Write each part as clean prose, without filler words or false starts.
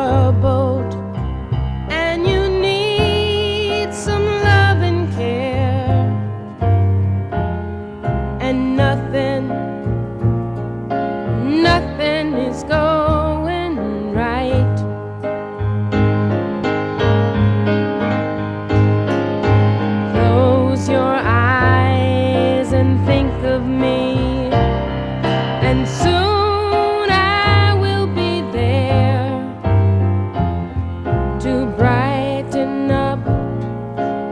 troubled and you need some love and care, and nothing is going right. Close your eyes and think of me, and soon I will be there to brighten up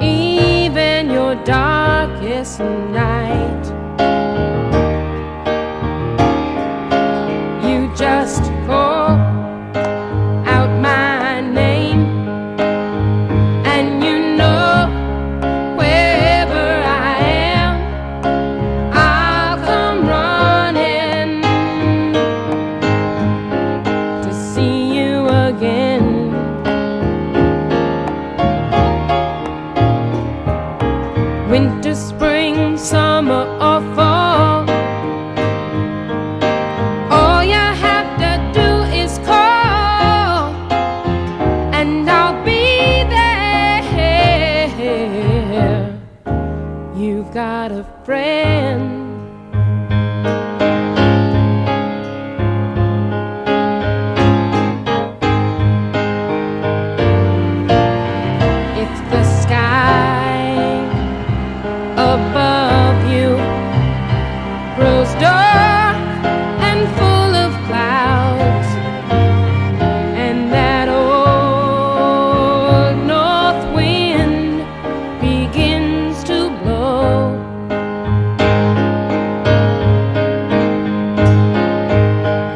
even your darkest night. You just call out my name, and you know wherever I am, I'll come running to see you again. Winter, spring, summer, or fall, all you have to do is call, and I'll be there. You've got a friend. If the sky above you grows dark and full of clouds, and that old north wind begins to blow,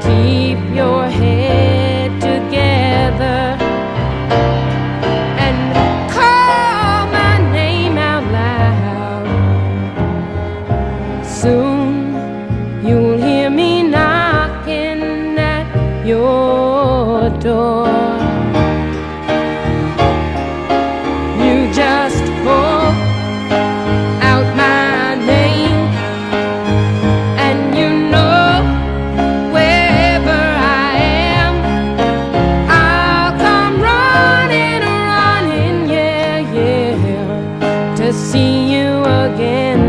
keep your head together and call my name out loud. Soon you'll hear me knocking at your door. You just call out my name, and you know wherever I am, I'll come running, yeah, to see you again.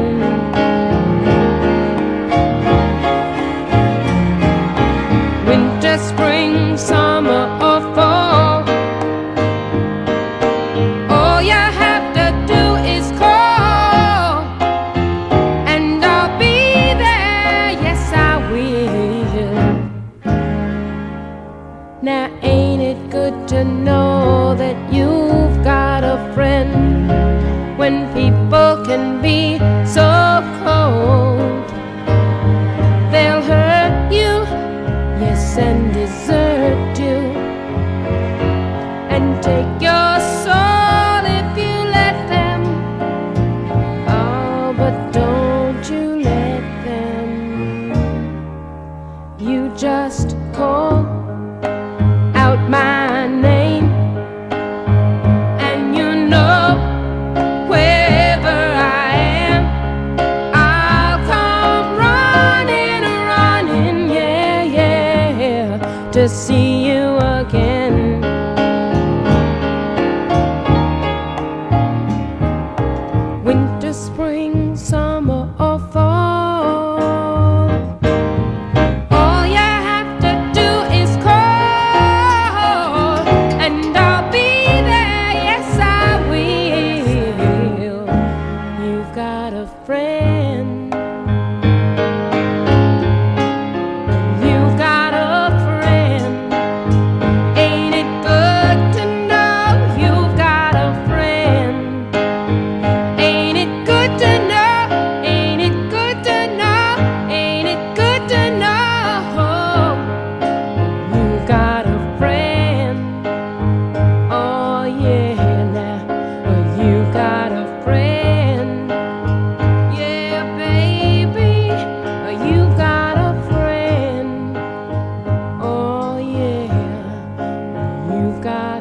Winter, spring, summer, or fall, all you have to do is call, and I'll be there, yes I will. Now ain't it good to know that you've got a friend when people can be so cold? They'll hurt you, yes, and desert you, and take your soul if you let them. Oh, but don't you let them. You just call out my name, and you know wherever I am, I'll come running, yeah, to see you again. Winter, spring, summer, or fall, all you have to do is call, and I'll be there, yes I will. You've got a friend. You've got a friend. Ain't it good to know you've got a friend? Ain't it good to know? Ain't it good to know? Ain't it good to know you've got a friend? Oh yeah, now you've got a friend. Yeah, baby, you've got a friend. Oh yeah, you've got